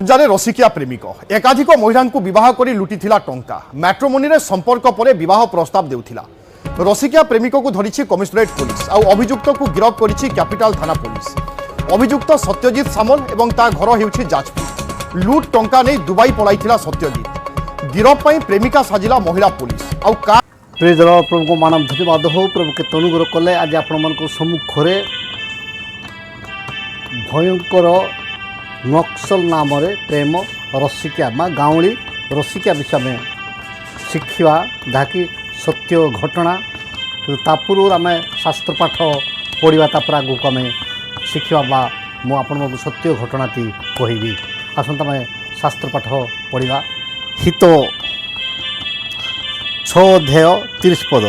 जाने रसिकिया प्रेमिक एकाधिक महिला बह कर लुटिला टंका मैट्रोमोनी रे संपर्क पर बह प्रस्ताव देउथिला। रसिकिया प्रेमिक को धरी कमिशनरेट पुलिस आउ अभियुक्त को गिरफ करिछि कैपिटल थाना पुलिस। अभियुक्त सत्यजित सामल एवं ता घर हेउछि जाजपुर। लुट टंका नहीं दुबई पलाइथिला सत्यजित। गिरफ पई प्रेमिका साजिला महिला पुलिस आउ का प्रेज प्रभु को मानव धन्यवाद हो प्रभु के तनुग्रह कले आज आपण मन सम्मुखें भयंकर नक्सल नाम प्रेम रसिकिया माँ गाँवली रसिकिया विषय में शिखा जहाँकि सत्य घटना पूर्व आम शास्त्र पाठ पढ़ा तापर आगक आम शिखा मुझे सत्य घटनाटी कहबी आसता आम शास्त्र पाठ पढ़ा हित 6 अध्याय 30 पद।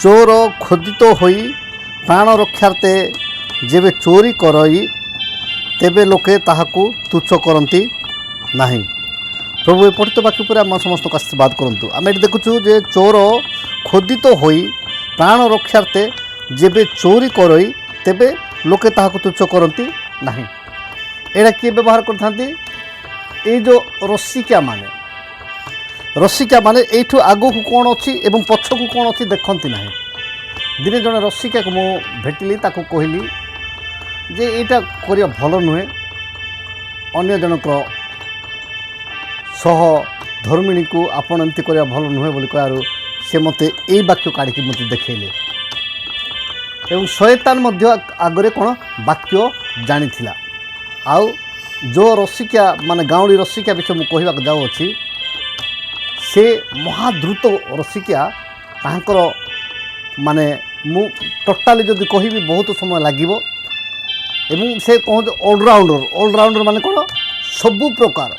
चोर खोदित होई प्राण रक्षार्थे जेबे चोरी करई तेबे लोके ताहाकू तुच्छ करती नहीं। प्रभु पठित वाक्य पर आम समस्त को आशीर्वाद करंतु। आम ये देखुचु जे चोर खोदित होई प्राण रक्षार्थे जेबे चोरी करई तेबे लोके ताहाकू तुच्छ करती नहीं। एड़ा किए व्यवहार करथांती ए जो रसिकिया माने एठू आगो को कौन अच्छी एवं पछ को कौन अच्छी देखती ना। दिने जड़े रसिकिया को मु भेटिली ताको कहली जे एटा करिया भल नुहे अन्य जनक सह धर्मिणी को आपण एमती करिया भल नुहे बोली कहू से मते ए वाक्य काढ़ी मते देखैले एवं शैतान मध्य आगरे कौन वाक्य जानी थिला। आउ जो रसिकिया माने गाँवली रसिकिया विषय मु कहवाक जाऊँगी से महाद्रुत रसिकिया तांकर माने मु टोटाली जदि कहबी बहुत समय लागिबो एवं से कौन ऑलराउंडर माने कौन सबु प्रकार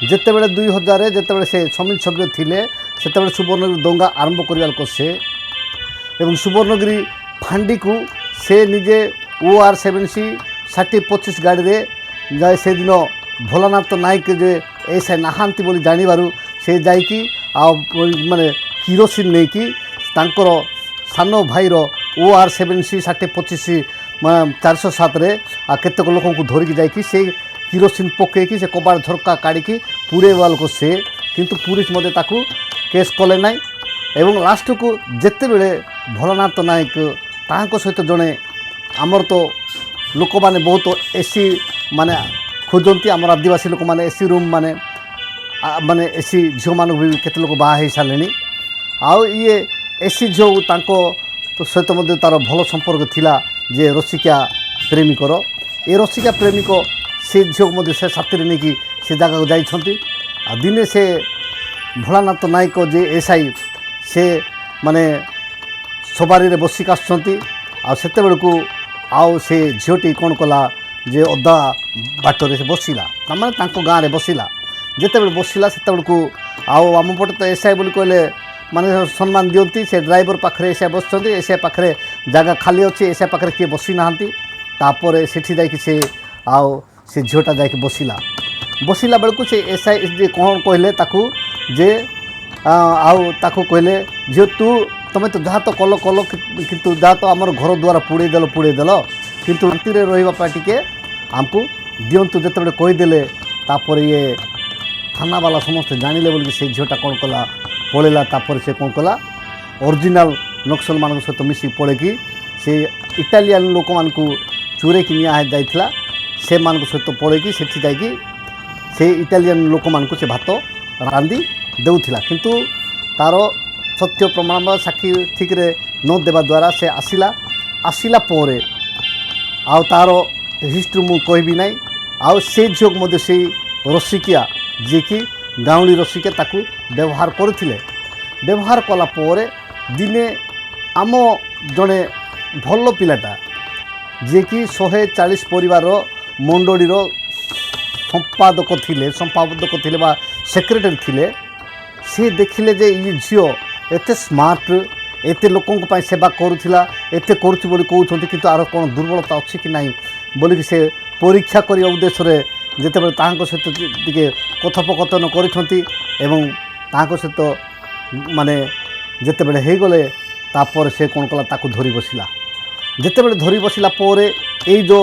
जिते बड़े 2000 जिते से समिति सभ्य थिले सेते सुवर्णगिरी दंगा आरंभ करवा लोक से एवं सुवर्णगिरी फांडी को से निजे OR-70 60-25 गाड़ी रे जाए से दिन भोलानाथ नायक जे ऐसा नहांती बोली जानिबारु से जाइकी माने किरोसिन नहीं कि तांकर सानो भाईर OR-70 60-25 407 रे केतेक लोक को धरिकी जाइकी से किरोसिन पकईकी से कबाड़ झरका काढ़ी पुरेवा लोक से किंतु पुलिस मध्य ताकू केस कले ना। एवं लास्ट को जिते बड़े भोलानाथ नायक तांको सहित जड़े आमर तो लोक माने बहुत एसी माने खोजती आमर आदिवासी लोक माने एसी रूम माने माने एसी झील मान भी केते लोक बाहा सारे आउ ये एसी झील तांको तो सहित मध्य तार भल संपर्क थिला जे रसिकिया प्रेमिकर ए रसिकिया प्रेमिक से झील मध्य से साथी नहीं कि से जगह को जाइछंती। आ दिने से भोलानाथ नायक जे एसआई से माने सवारी रे बसिक आसुछंती आ सेते बेलकू आउ से झीलटी कौन कला जे अदा बाटर से बसिला माने तांको गाँव रे बसिला जिते बड़े बसिला से आउ आम पटे तो एसआई बोली कहले माने सम्मान दियंती से ड्राइवर पाखरे एसआई बसुँच एसआई पाखरे जगह खाली अच्छी एसआई पाखरे किए बसी नाहांती तापर सेठी जाइकी से आउ से झीलटा जाइकी बसिला बेलू से एसआई जे कौन कहले ताकू जे आउ ताकू कहले झील तू तुम तो जहाँ तो कल कल किंतु जहाँ तो आमर घर द्वारा पुड़े देल किंतु शांति रही टिके आमको दिंतु जिते कहीदेले तापर ये थाना वाला समस्त जानिले बोल से झीलटा कौन कला पलैला तापर से कौन कला ओरिजिनल नक्सल मान सहित मिसी पलैकी से इटालियन लोक मान चूरेक निया से मान सहित पलैकी सेठी जाइकी से इटालियन लोक मान से भात रांधि देउथिला किंतु तार सत्य प्रमाण साक्षी ठीक रे न देवा द्वारा से आसिला पोरे आउ तार हिस्ट्री मु कहबी ना। आउ से झील मध्य से रसिकिया जे कि गाँवली रसिकिया ताकू व्यवहार करथिले व्यवहार कला पोरे दिने आम जड़े भल पिलाटा जे कि 140 परिवार मंडली संपादक थिले बा सेक्रेटरी थिले से देखिले जे ये झील एते स्मार्ट एते लोकों को सेवा करुला एते करुच्ची बोली कहते किंतु आर कौन दुर्बलता अच्छी कि नहीं बोलिकी से परीक्षा करने उद्देश्य जिते बड़े तांको सहित टिके कथोपकथन करिसेंती एवं तांको सहित माने जिते बड़े हो गले तापर से कौन कला ताकू धरी बसिला जिते बड़े धरी बसिला पोरे ए जो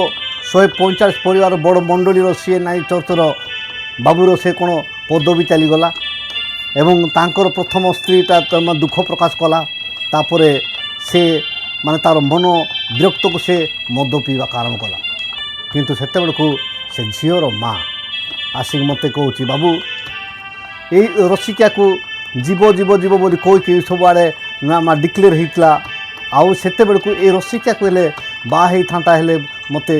145 ପରିବାର ବଡ଼ ମଣ୍ଡଳୀର ସିଏ ନାଇଁ ଚର୍ଚ୍ଚର ବାବୁର ସେ କ'ଣ ପଦବୀ ଚାଲିଗଲା ଏବଂ ତାଙ୍କର ପ୍ରଥମ ସ୍ତ୍ରୀଟା ଦୁଃଖ ପ୍ରକାଶ କଲା। ତାପରେ ସେ ମାନେ ତା'ର ମନ ବିରକ୍ତକୁ ସେ ମଦ ପିଇବାକୁ ଆରମ୍ଭ କଲା। କିନ୍ତୁ ସେତେବେଳକୁ ସେ ଝିଅର ମା ଆସିକି ମୋତେ କହୁଛି, ବାବୁ ଏଇ ରସିକିଆକୁ ଯିବ ଯିବ ଯିବ ବୋଲି କହିକି ସବୁଆଡ଼େ ଡିକ୍ଲେୟାର ହେଇଥିଲା। ଆଉ ସେତେବେଳକୁ ଏ ରସିକିଆକୁ ହେଲେ ବାହା ହେଇଥାନ୍ତା ହେଲେ ମୋତେ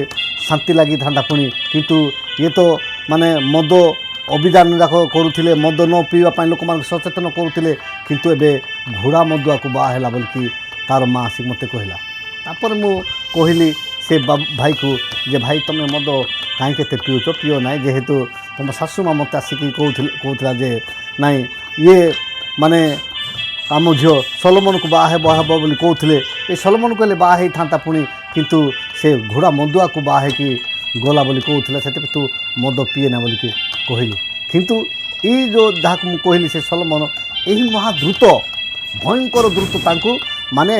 ଶାନ୍ତି ଲାଗିଥାନ୍ତା ପୁଣି। କିନ୍ତୁ ଇଏ ତ ମାନେ ମଦ ଅଭିଯାନ ଯାକ କରୁଥିଲେ, ମଦ ନ ପିଇବା ପାଇଁ ଲୋକମାନଙ୍କୁ ସଚେତନ କରୁଥିଲେ, କିନ୍ତୁ ଏବେ ଘୋଡ଼ା ମଦୁଆକୁ ବାହା ହେଲା ବୋଲିକି ତା'ର ମା ଆସିକି ମୋତେ କହିଲା। ତାପରେ ମୁଁ କହିଲି ସେ ଭାଇକୁ ଯେ ଭାଇ ତୁମେ ମଦ କାହିଁକି ଏତେ ପିଉଛ? ପିଅ ନାହିଁ, ଯେହେତୁ ତୁମ ଶାଶୁ ମା ମୋତେ ଆସିକି କହୁଥିଲା ଯେ ନାଇଁ ଇଏ ମାନେ ଆମ ଝିଅ ସଲୋମନକୁ ବାହା ହେବ ବୋଲି କହୁଥିଲେ। ଏ ସଲୋମନକୁ ହେଲେ ବାହା ହେଇଥାନ୍ତା ପୁଣି, କିନ୍ତୁ ସେ ଘୋଡ଼ା ମଦୁଆକୁ ବାହା ହେଇକି ଗଲା ବୋଲି କହୁଥିଲା, ସେଥିପାଇଁ ତୁ ମଦ ପିଏ ନା ବୋଲିକି କହିଲି। କିନ୍ତୁ ଏଇ ଯେଉଁ ଯାହାକୁ ମୁଁ କହିଲି ସେ ସଲୋମନ, ଏହି ମହାଦ୍ରୁତ ଭୟଙ୍କର ଦ୍ରୁତ ତାଙ୍କୁ ମାନେ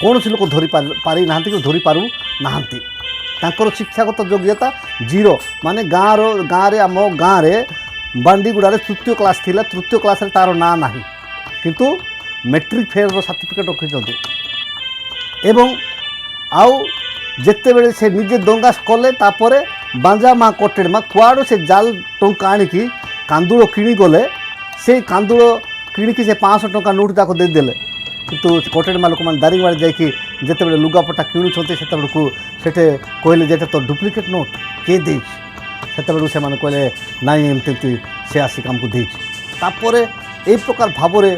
କୌଣସି ଲୋକ ପାରିନାହାନ୍ତି କି ଧରିପାରୁନାହାନ୍ତି। ତାଙ୍କର ଶିକ୍ଷାଗତ ଯୋଗ୍ୟତା 0। ମାନେ ଗାଁରେ ଆମ ଗାଁରେ ବାଣ୍ଡିଗୁଡ଼ାରେ 3ୟ କ୍ଲାସ୍ ଥିଲା, 3ୟ କ୍ଲାସ୍ରେ ତା'ର ନାଁ ନାହିଁ, କିନ୍ତୁ ମେଟ୍ରିକ୍ ଫେଲ୍ର ସାର୍ଟିଫିକେଟ୍ ରଖିଛନ୍ତି। ଏବଂ ଆଉ ଯେତେବେଳେ ସେ ନିଜେ ଦଙ୍ଗା କଲେ, ତାପରେ ବାଞ୍ଜା ମା କଟେଡ଼ ମା କୁଆଡ଼ୁ ସେ ଜାଲ ଟଙ୍କା ଆଣିକି କାନ୍ଦୁଳ କିଣିଗଲେ। ସେଇ କାନ୍ଦୁଳ କିଣିକି ସେ 500 ଟଙ୍କା ନୋଟ୍ ତାକୁ ଦେଇଦେଲେ। କିନ୍ତୁ କଟେଡ଼ ମା ଲୋକମାନେ ଦାରିଙ୍ଗବାଡ଼ି ଯାଇକି ଯେତେବେଳେ ଲୁଗାପଟା କିଣୁଛନ୍ତି ସେତେବେଳକୁ ସେଠି କହିଲେ ଯେ ଏଟା ତ ଡୁପ୍ଲିକେଟ୍ ନୋଟ୍, କିଏ ଦେଇଛି? ସେତେବେଳକୁ ସେମାନେ କହିଲେ ନାଇଁ ଏମିତି ସେ ଆସିକି ଆମକୁ ଦେଇଛି। ତାପରେ ଏଇ ପ୍ରକାର ଭାବରେ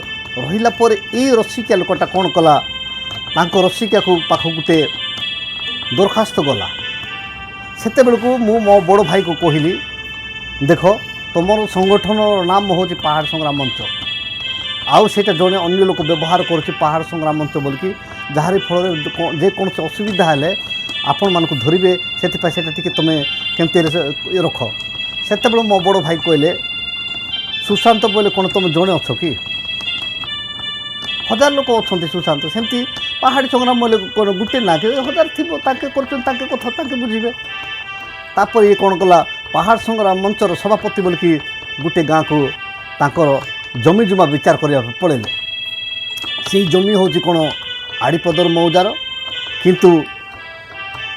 ରହିଲା ପରେ ଏଇ ରସିକିଆ ଲୋକଟା କ'ଣ କଲା, ତାଙ୍କ ରସିକିଆକୁ ପାଖକୁ ଗୋଟେ ଦରଖାସ୍ତ ଗଲା। ସେତେବେଳକୁ ମୁଁ ମୋ ବଡ଼ ଭାଇକୁ କହିଲି, ଦେଖ ତୁମର ସଂଗଠନର ନାମ ହେଉଛି ପାହାଡ଼ ସଂଗ୍ରାମ ମଞ୍ଚ, ଆଉ ସେଇଟା ଜଣେ ଅନ୍ୟ ଲୋକ ବ୍ୟବହାର କରୁଛି ପାହାଡ଼ ସଂଗ୍ରାମ ମଞ୍ଚ ବୋଲିକି, ଯାହାରି ଫଳରେ ଯେକୌଣସି ଅସୁବିଧା ହେଲେ ଆପଣମାନଙ୍କୁ ଧରିବେ, ସେଥିପାଇଁ ସେଇଟା ଟିକେ ତୁମେ କେମିତି ରଖ। ସେତେବେଳେ ମୋ ବଡ଼ ଭାଇ କହିଲେ, ସୁଶାନ୍ତ ବୋଇଲେ କ'ଣ ତୁମେ ଜଣେ ଅଛ କି? 1000 ଲୋକ ଅଛନ୍ତି ସୁଶାନ୍ତ, ସେମିତି ପାହାଡ଼ି ସଂଗ୍ରାମ ବୋଇଲେ କ'ଣ ଗୋଟେ ନା କି 1000 ଥିବ, ତାଙ୍କେ କରୁଛନ୍ତି ତାଙ୍କେ କଥା ତାଙ୍କେ ବୁଝିବେ। ତାପରେ ଇଏ କ'ଣ କଲା, ପାହାଡ଼ ସଂଗ୍ରାମ ମଞ୍ଚର ସଭାପତି ବୋଲିକି ଗୋଟେ ଗାଁକୁ ତାଙ୍କର ଜମି ଜମା ବିଚାର କରିବା ପାଇଁ ପଳେଇଲେ। ସେଇ ଜମି ହେଉଛି କ'ଣ ଆଡ଼ିପଦର ମୌଜାର, କିନ୍ତୁ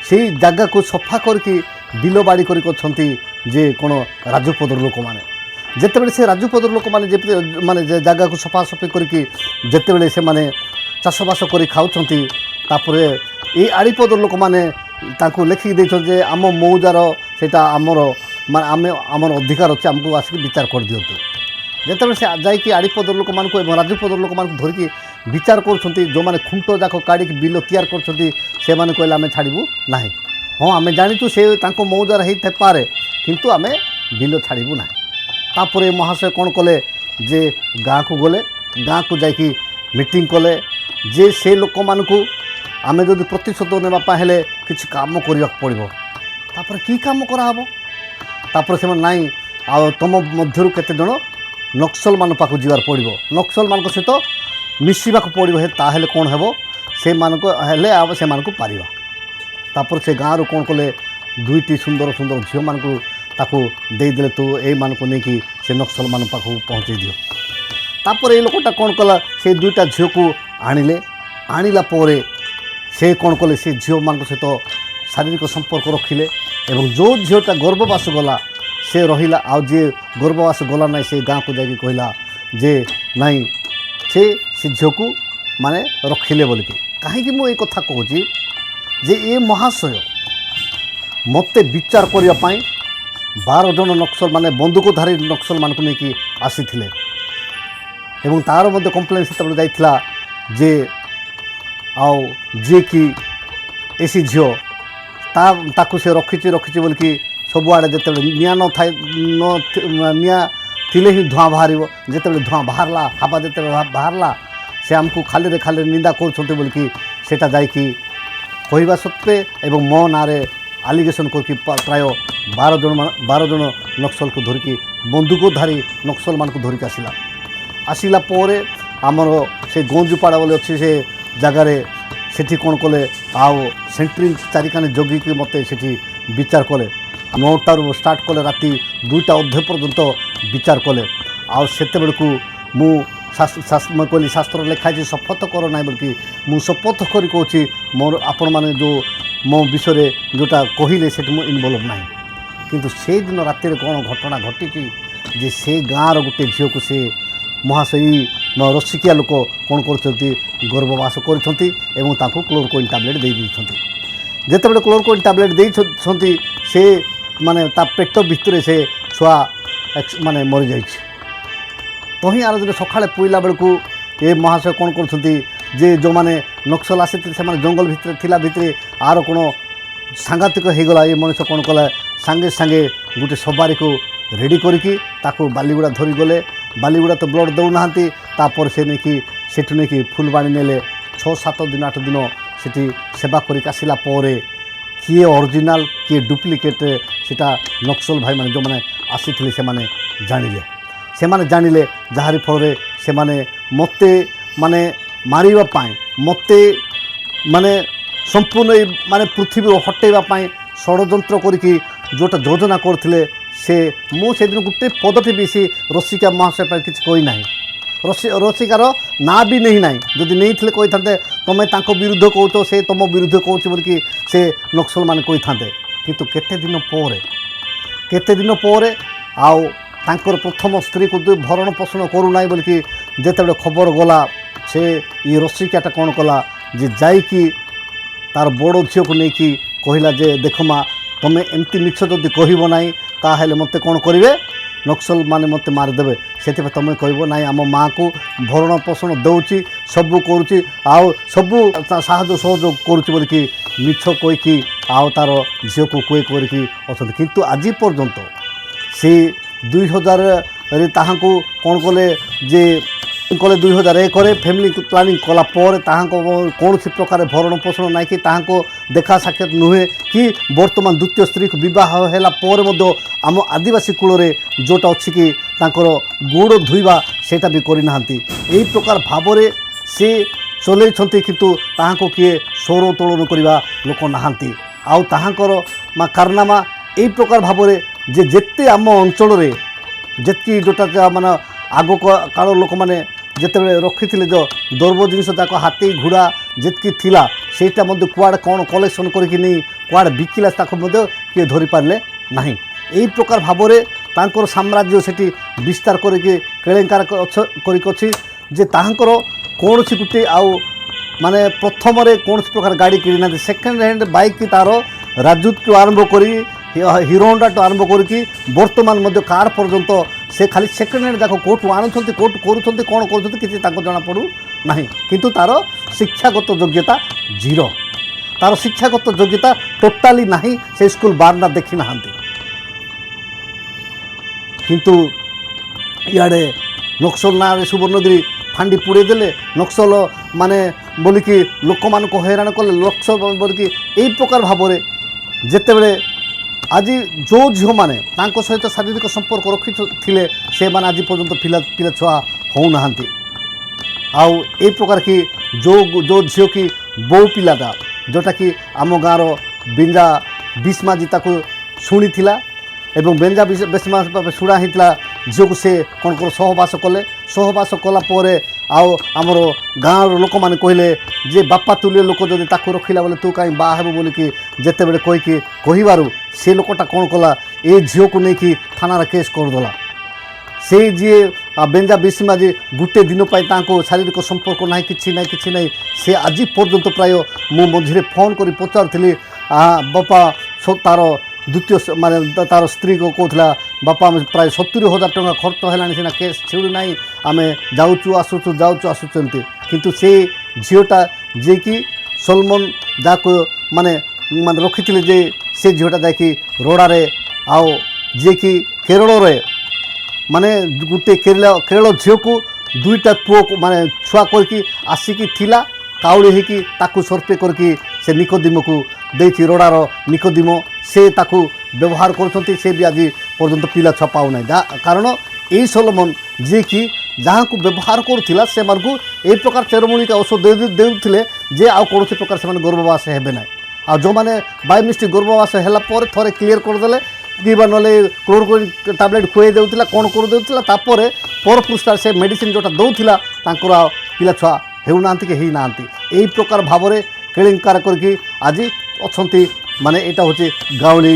ସେଇ ଜାଗାକୁ ସଫା କରିକି ବିଲ ବାଡ଼ି କରିକି ଅଛନ୍ତି ଯେ କ'ଣ ରାଜପଦର ଲୋକମାନେ। ଯେତେବେଳେ ସେ ରାଜପଦର ଲୋକମାନେ ମାନେ ଜାଗାକୁ ସଫାସଫି କରିକି ଯେତେବେଳେ ସେମାନେ ଚାଷବାସ କରି ଖାଉଛନ୍ତି, ତାପରେ ଏଇ ଆଡ଼ିପଦର ଲୋକମାନେ ତାଙ୍କୁ ଲେଖିକି ଦେଇଛନ୍ତି ଯେ ଆମ ମୌଜାର ସେଇଟା ଆମର ଅଧିକାର ଅଛି, ଆମକୁ ଆସିକି ବିଚାର କରିଦିଅନ୍ତୁ। ଯେତେବେଳେ ସେ ଯାଇକି ଆଡ଼ିପଦର ଲୋକମାନଙ୍କୁ ଏବଂ ରାଜପଦର ଲୋକମାନଙ୍କୁ ଧରିକି ବିଚାର କରୁଛନ୍ତି, ଯେଉଁମାନେ ଖୁଣ୍ଟ ଯାକ କାଢ଼ିକି ବିଲ ତିଆରି କରୁଛନ୍ତି, ସେମାନେ କହିଲେ ଆମେ ଛାଡ଼ିବୁ ନାହିଁ। ହଁ ଆମେ ଜାଣିଛୁ ସେ ତାଙ୍କ ମୌଜାର ହେଇଥାଇପାରେ, କିନ୍ତୁ ଆମେ ବିଲ ଛାଡ଼ିବୁ ନାହିଁ। ତାପରେ ମହାଶୟ କ'ଣ କଲେ ଯେ ଗାଁକୁ ଗଲେ, ଗାଁକୁ ଯାଇକି ମିଟିଂ କଲେ ଯେ ସେ ଲୋକମାନଙ୍କୁ ଆମେ ଯଦି ପ୍ରତିଶୋଧ ନେବା ପାଇଁ ହେଲେ କିଛି କାମ କରିବାକୁ ପଡ଼ିବ। ତାପରେ କି କାମ କରାହେବ? ତାପରେ ସେମାନେ ନାଇଁ ଆଉ ତୁମ ମଧ୍ୟରୁ କେତେଜଣ ନକ୍ସଲମାନ ପାଖକୁ ଯିବାକୁ ପଡ଼ିବ, ନକ୍ସଲମାନଙ୍କ ସହିତ ମିଶିବାକୁ ପଡ଼ିବ, ତାହେଲେ କ'ଣ ହେବ ସେମାନଙ୍କୁ ହେଲେ ଆମେ ସେମାନଙ୍କୁ ପାରିବା। ତାପରେ ସେ ଗାଁରୁ କ'ଣ କଲେ, 2ଟି ସୁନ୍ଦର ସୁନ୍ଦର ଝିଅମାନଙ୍କୁ ତାକୁ ଦେଇଦେଲେ, ତୁ ଏଇମାନଙ୍କୁ ନେଇକି ସେ ନକ୍ସଲମାନଙ୍କ ପାଖକୁ ପହଞ୍ଚେଇ ଦିଅ। ତାପରେ ଏଇ ଲୋକଟା କ'ଣ କଲା, ସେ 2ଟା ଝିଅକୁ ଆଣିଲା ପରେ ସେ କ'ଣ କଲେ, ସେ ଝିଅମାନଙ୍କ ସହିତ ଶାରୀରିକ ସମ୍ପର୍କ ରଖିଲେ ଏବଂ ଯେଉଁ ଝିଅଟା ଗର୍ଭବାସ ଗଲା ସେ ରହିଲା, ଆଉ ଯିଏ ଗର୍ଭବାସ ଗଲା ନାହିଁ ସେ ଗାଁକୁ ଯାଇକି କହିଲା ଯେ ନାଇଁ ସେ ଝିଅକୁ ମାନେ ରଖିଲେ ବୋଲିକି। କାହିଁକି ମୁଁ ଏଇ କଥା କହୁଛି ଯେ ଏ ମହାଶୟ ମୋତେ ବିଚାର କରିବା ପାଇଁ 12 ଜଣ ନକ୍ସଲ ମାନେ ବନ୍ଧୁକଧାରୀ ନକ୍ସଲମାନଙ୍କୁ ନେଇକି ଆସିଥିଲେ ଏବଂ ତା'ର ମଧ୍ୟ କମ୍ପ୍ଲେନ୍ ସେତେବେଳେ ଯାଇଥିଲା ଯେ ଆଉ ଯିଏକି ଏସି ଝିଅ ତାକୁ ସେ ରଖିଛି ବୋଲିକି ସବୁଆଡ଼େ ଯେତେବେଳେ ନିଆଁ ନଥାଏ, ନିଆଁ ଥିଲେ ହିଁ ଧୂଆଁ ବାହାରିବ, ଯେତେବେଳେ ଧୂଆଁ ବାହାରିଲା, ହାବା ଯେତେବେଳେ ବାହାରିଲା, ସେ ଆମକୁ ଖାଲିରେ ନିନ୍ଦା କରୁଛନ୍ତି ବୋଲିକି ସେଇଟା ଯାଇକି କହିବା ସତ୍ତ୍ୱେ ଏବଂ ମୋ ନାଁରେ ଆଲିଗେସନ୍ କରିକି ପ୍ରାୟ 12 ଜଣ ନକ୍ସଲକୁ ଧରିକି ବନ୍ଧୁକଧାରୀ ନକ୍ସଲମାନଙ୍କୁ ଧରିକି ଆସିଲା ପରେ ଆମର ସେ ଗଞ୍ଜୁପାଡ଼ା ବୋଲି ଅଛି ସେ ଜାଗାରେ, ସେଠି କ'ଣ କଲେ ଆଉ ସେଣ୍ଟ୍ରି ଚାରିକାନି ଜଗିକି ମୋତେ ସେଠି विचार कले 9टारू स्टार्ट कले राति 2टा अधे पर्यंत विचार कले आते बेलू मु कहली शास्त्र लिखाई शपथ कर ना बोलिकी मु शपथ कर कहूँ मोर आपण मैंने जो मो विषय जोटा कहले से इनवल्व ना किंतु से दिन राति कौन घटना घटी जे से गाँव गोटे झील को से महाशयी रसिकिया लोक कौन कर गर्भवास कर क्लोरोक्विन टैबलेट दे जिते बड़े क्लोरोक्विन टैबलेट दे से माने ता पेट भितर से छुआ माने मरी जाइए तो ही आर दिन सकाଳେ पुईला बेलू ये महाशय कौन कर जो मैंने नक्सल आसी से जंगल भितर थिला भितर आर कौन सांघातिक होगला ये मनीष कौन कला सांगे सांगे गोटे सवारी को रेडी करिकी ताको बालीगुड़ा धरी गले बालीगुड़ा तो ब्लड दौना तापर से नहीं कि सेठू नहीं कि फुलबाणी नेले 6-7 दिन 8 दिन सेठी सेवा करिक आसिला परे किए ओरिजिनल किए डुप्लिकेट सेटा नक्सल भाई माने जो माने आसी से माने जानिले जहारी फल से माने मते माने मारिबा पाए मते माने संपूर्ण माने पृथ्वी हटेबा पाए षड्यंत्र करिकी जोटा योजना करथिले से मु से दिन गोटे पदटी भी सी रसिका महाशय पर किसी कही ना रसिकार ना भी नहीं ना जदि नहीं थे कही था तुम्हें तांको विरुद्ध कौच से तुम विरुद्ध कौच बोलिकी से नक्सल मान कही था किंतु केते दिन पर आउ तांकर प्रथम स्त्री को भरण पोषण करूना बोलिकी जिते खबर गला से ये रसिकाटा कौन कला जे जाइकी तार बड़ झील को लेकिन कहला जे देख माँ तुम्हें एमती मिछ जदि कहब ना ताहले मते कौन करेंगे नक्सल माने मते मारिदेवे से तुम कह ना आम माँ को भरण पोषण दौची सबू करुच्ची आउ सबू साहय सहयोग करुच्ची बोलिकी मिछ कहीकि आउ तार झील को कुए करके अच्छा किंतु आज पर्यंत से 2000 ताहाको कौन कले जे कले 2001 फैमिली प्लानिंग कला कौन सी प्रकार भरण पोषण ना कि देखा साक्षात नुहे कि वर्तमान द्वितीय स्त्री को विवाह है आम आदिवासी कूल जोटा अच्छी कि गोड़ धोइबा सेटा भी करना यही प्रकार भाव से चल किंतु ताहाको किए सौर तोलन करवा लोक नहांती आउ ताहाकर कारनामा यही प्रकार भाव जे जेते आम अंचल जेतकी जोटा माने आग काल लोक मैंने जिते रखी जो द्रव्य जिनस जाक हाथी घोड़ा जितकी थिला सेटा मध्य कुआड़े कौन कलेक्शन करके नहीं कुआड़े बिकिला किए धरी पारे ना यही प्रकार भाव में साम्राज्य से विस्तार करके केलेंकार कर जे ताहांकर कौन सी गोटे आउ माने प्रथम कौन प्रकार गाड़ी किना सेकेंड हैंड बाइक तार राजूत आरंभ कर हिरो होंडा टू आरंभ करके वर्तमान कार पर्यंत से खाली सेकेंड हैंड जाक कोर्ट आणुंट कोर्ट करूँ कौन कर किसी जना पड़ू ना किंतु तार शिक्षागत योग्यता जीरो तार शिक्षागत योग्यता टोटाली ना से स्कूल बारना देखी ना किंतु इे नक्सल ना सुवर्णगिरी फांडी पुड़े देले नक्सल माने बोलिकी लोक मान को हैरान कले नक्सल बोलिकी यही प्रकार भाव में जिते आज जो झील मैंने सहित शारीरिक संपर्क रखी से माने आज पर्यंत पिला छुआ होना आउ ए प्रकार की जो झील की बो पिलाटा जोटा कि आम गाँव बेंजा बीसमा जी ताको शुणी थिला एवं बेंजा बेसमा शुणा होता झील को से कौन कर सहवास कला आउ आमर गाँव लोक मैंने कहले जे बापा तुल्य लोक जब ताक रखिला बोले तू कहीं बाहब बोलिकी जिते बड़े कहीकि कहबारू से लोकटा कौन कला ए झील को लेकिन थाना केस करदेला से जी बेंजा बीसीमा जी गोटे दिन पर शारीरिक संपर्क ना कि ना से आज पर्यंत प्राय मु मझे फोन कर पचारि बापा तार द्वितीय माने तार स्त्री को कहला बापा प्राय 70,000 टଙ୍କା खर्च है सीना केस छिड़ी ना आम जाऊँ आसुचु किंतु से झीलटा जे कि सलमन जाको माने माने रखी जे से झीलटा जाकि रोडारे आओ जे कि केरल रे माने गोटे केरल झील को 2टा पुओ माने छुआ करके आसिकी थिला काउड़ी होगी ताकू सर्पे करके से निकोदिम को देती रोडार निकोदिम से ताकू व्यवहार कर से भी आज पर्यंत पिला छुआ पाऊना कारण यही सलमन जी कि जहाँ को व्यवहार करूला से यही प्रकार चेरमूलिका औषध देते जे आ कौन प्रकार से गर्भवास हेबे ना ଆଉ ଯେଉଁମାନେ ବାଇ ମିଷ୍ଟେକ୍ ଗର୍ଭବାସ ହେଲା ପରେ ଥରେ କ୍ଲିୟର କରିଦେଲେ କିମ୍ବା ନହେଲେ କ୍ଲୋରୋକୁଇନ୍ ଟାବଲେଟ୍ ଖୁଆଇ ଦେଉଥିଲା କ'ଣ କରିଦେଉଥିଲା ତାପରେ ପରପୃଷ୍ଠାରେ ସେ ମେଡ଼ିସିନ ଯେଉଁଟା ଦେଉଥିଲା ତାଙ୍କର ଆଉ ପିଲା ଛୁଆ ହେଉନାହାନ୍ତି କି ହେଇନାହାନ୍ତି। ଏହି ପ୍ରକାର ଭାବରେ କେଳିଙ୍କାର କରିକି ଆଜି ଅଛନ୍ତି ମାନେ ଏଇଟା ହେଉଛି ଗାଉଁଲି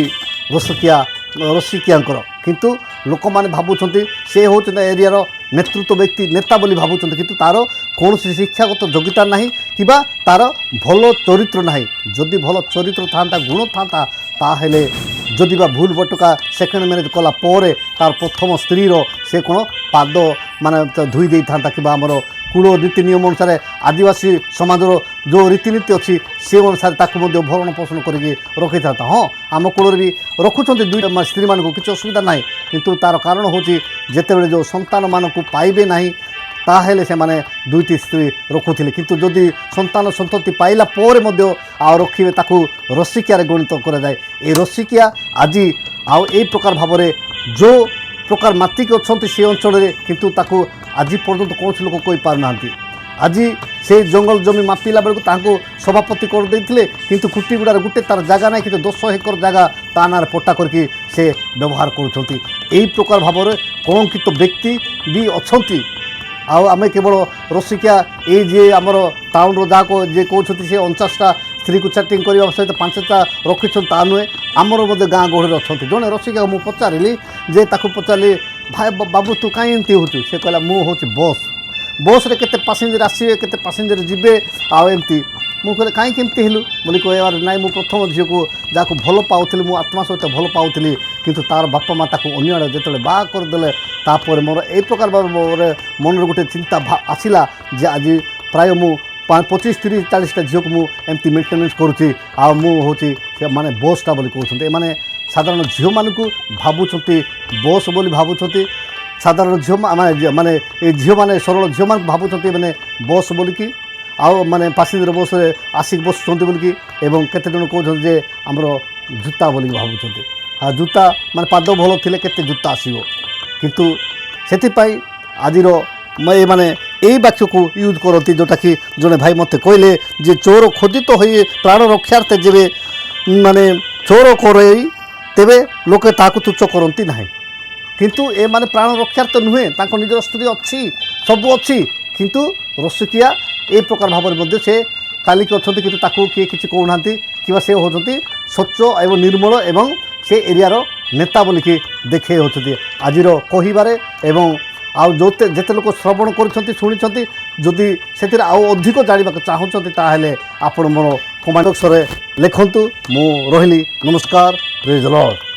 ରସିକିଆଙ୍କର। କିନ୍ତୁ ଲୋକମାନେ ଭାବୁଛନ୍ତି ସେ ହେଉଛନ୍ତି ଏରିଆର ନେତୃତ୍ୱ ବ୍ୟକ୍ତି ନେତା ବୋଲି ଭାବୁଛନ୍ତି, କିନ୍ତୁ ତା'ର କୌଣସି ଶିକ୍ଷାଗତ ଯୋଗ୍ୟତା ନାହିଁ କିମ୍ବା ତା'ର ଭଲ ଚରିତ୍ର ନାହିଁ। ଯଦି ଭଲ ଚରିତ୍ର ଥାନ୍ତା ଗୁଣ ଥାନ୍ତା ତାହେଲେ ଯଦି ବା ଭୁଲ ବଟକା ସେକେଣ୍ଡ ମ୍ୟାରେଜ୍ କଲା ପରେ ତା'ର ପ୍ରଥମ ସ୍ତ୍ରୀର ସେ କ'ଣ ପାଦ ମାନେ ଧୋଇ ଦେଇଥାନ୍ତା କିମ୍ବା ଆମର କୂଳ ନୀତି ନିୟମ ଅନୁସାରେ ଆଦିବାସୀ ସମାଜର ଯେଉଁ ରୀତିନୀତି ଅଛି ସେ ଅନୁସାରେ ତାକୁ ମଧ୍ୟ ଭରଣ ପୋଷଣ କରିକି ରଖିଥାନ୍ତା। ହଁ ଆମ କୂଳରେ ବି ରଖୁଛନ୍ତି ଦୁଇଟା ସ୍ତ୍ରୀମାନଙ୍କୁ କିଛି ଅସୁବିଧା ନାହିଁ, କିନ୍ତୁ ତା'ର କାରଣ ହେଉଛି ଯେତେବେଳେ ଯେଉଁ ସନ୍ତାନମାନଙ୍କୁ ପାଇବେ ନାହିଁ ତାହେଲେ ସେମାନେ ଦୁଇଟି ସ୍ତ୍ରୀ ରଖୁଥିଲେ, କିନ୍ତୁ ଯଦି ସନ୍ତାନ ସନ୍ତତି ପାଇଲା ପରେ ମଧ୍ୟ ଆଉ ରଖିବେ ତାକୁ ରସିକିଆରେ ଗଣିତ କରାଯାଏ। এই ରସିକିଆ ଆଜି ଆଉ এই ପ୍ରକାର ଭାବରେ ଯେଉଁ ପ୍ରକାର ମାତିକି ଅଛନ୍ତି ସେ ଅଞ୍ଚଳରେ କିନ୍ତୁ ତାକୁ ଆଜି ପର୍ଯ୍ୟନ୍ତ କୌଣସି ଲୋକ କହିପାରୁନାହାନ୍ତି। ଆଜି ସେ ଜଙ୍ଗଲ ଜମି ମାପିଲା ବେଳକୁ ତାଙ୍କୁ ସଭାପତି କରିଦେଇଥିଲେ, କିନ୍ତୁ କୁଟିଗୁଡ଼ାରେ ଗୋଟେ ତା'ର ଜାଗା ନାହିଁ, କିନ୍ତୁ 10 ଏକର ଜାଗା ତା ନାଁରେ ପଟ୍ଟା କରିକି ସେ ବ୍ୟବହାର କରୁଛନ୍ତି। ଏହି ପ୍ରକାର ଭାବରେ କଳଙ୍କିତ ବ୍ୟକ୍ତି ବି ଅଛନ୍ତି। ଆଉ ଆମେ କେବଳ ରସିକିଆ ଏଇ ଯିଏ ଆମର ଟାଉନର ଯାହାକୁ ଯିଏ କହୁଛନ୍ତି ସେ 49ଟା ସ୍ତ୍ରୀକୁ ଚାଟିଂ କରିବା ସହିତ 5ଟା ରଖିଛନ୍ତି ତା ନୁହେଁ, ଆମର ମଧ୍ୟ ଗାଁ ଗହଳିରେ ଅଛନ୍ତି। ଜଣେ ରସିକିଆକୁ ମୁଁ ପଚାରିଲି ଯେ ତାକୁ ପଚାରିଲି ଭାଇ ବାବୁ ତୁ କାହିଁ ଏମିତି ହେଉଛୁ? ସେ କହିଲା ମୁଁ ହେଉଛି ବସ୍ରେ କେତେ ପାସେଞ୍ଜର ଆସିବେ କେତେ ପାସେଞ୍ଜର ଯିବେ ଆଉ ଏମିତି। ମୁଁ କହିଲି କାହିଁକି ଏମିତି ହେଲୁ ବୋଲି କହିବାର ନାହିଁ, ମୁଁ ପ୍ରଥମ ଝିଅକୁ ଯାହାକୁ ଭଲ ପାଉଥିଲି ମୁଁ ଆତ୍ମା ସହିତ ଭଲ ପାଉଥିଲି, କିନ୍ତୁ ତା'ର ବାପା ମା ତାକୁ ଅନ୍ୟ ଆଡ଼େ ଯେତେବେଳେ ବାହା କରିଦେଲେ ତାପରେ ମୋର ଏଇ ପ୍ରକାର ଭାବରେ ମନରେ ଗୋଟେ ଚିନ୍ତା ଆସିଲା ଯେ ଆଜି ପ୍ରାୟ ମୁଁ 25, 30, 40ଟା ଝିଅକୁ ମୁଁ ଏମିତି ମେଣ୍ଟେନାନ୍ସ କରୁଛି। ଆଉ ମୁଁ ହେଉଛି ମାନେ ବସ୍ଟା ବୋଲି କହୁଛନ୍ତି। ଏମାନେ ସାଧାରଣ ଝିଅମାନଙ୍କୁ ଭାବୁଛନ୍ତି ବସ୍ ବୋଲି ଭାବୁଛନ୍ତି। ସାଧାରଣ ଝିଅ ମାନେ ଏ ଝିଅମାନେ ସରଳ ଝିଅମାନଙ୍କୁ ଭାବୁଛନ୍ତି ମାନେ ବସ୍ ବୋଲିକି, ଆଉ ମାନେ ପାସେଞ୍ଜର ବସ୍ରେ ଆସିକି ବସୁଛନ୍ତି ବୋଲିକି, ଏବଂ କେତେଜଣ କହୁଛନ୍ତି ଯେ ଆମର ଜୁତା ବୋଲିକି ଭାବୁଛନ୍ତି। ଆଉ ଜୁତା ମାନେ ପାଦ ଭଲ ଥିଲେ କେତେ ଜୁତା ଆସିବ। କିନ୍ତୁ ସେଥିପାଇଁ ଆଜିର ଏମାନେ এই বাক্যକୁ ୟୁଜ୍ କରନ୍ତି ଯେଉଁଟାକି ଜଣେ ଭାଇ ମୋତେ କହିଲେ ଯେ ଚୋର ଖୋଦିତ ହୋଇ ପ୍ରାଣ ରକ୍ଷାର୍ଥେ ଯେବେ ମାନେ ଚୋର କରେଇ ତେବେ ଲୋକେ ତାହାକୁ ତୁଚ୍ଛ କରନ୍ତି ନାହିଁ। କିନ୍ତୁ ଏମାନେ ପ୍ରାଣ ରକ୍ଷାର୍ଥେ ନୁହେଁ, ତାଙ୍କ ନିଜର ସ୍ତ୍ରୀ ଅଛି ସବୁ ଅଛି, କିନ୍ତୁ ରସିକିଆ এই ପ୍ରକାର ଭାବରେ ମଧ୍ୟ ସେ ତାଲିକା ଅଛନ୍ତି, କିନ୍ତୁ ତାକୁ କିଏ କିଛି କହୁନାହାନ୍ତି କିମ୍ବା ସେ ହେଉଛନ୍ତି ସ୍ୱଚ୍ଛ ଏବଂ ନିର୍ମଳ ଏବଂ ସେ ଏରିଆର ନେତା ବୋଲିକି ଦେଖାଇ ହେଉଛନ୍ତି ଆଜିର କହିବାରେ। ଏବଂ ଆଉ ଯେତେ ଲୋକ ଶ୍ରବଣ କରୁଛନ୍ତି ଶୁଣିଛନ୍ତି, ଯଦି ସେଥିରେ ଆଉ ଅଧିକ ଜାଣିବାକୁ ଚାହୁଁଛନ୍ତି ତାହେଲେ ଆପଣ ମୋର କମେଣ୍ଟ ବକ୍ସରେ ଲେଖନ୍ତୁ। ମୁଁ ରହିଲି, ନମସ୍କାର, ପ୍ରେଜ୍ ଦ ଲର୍ଡ।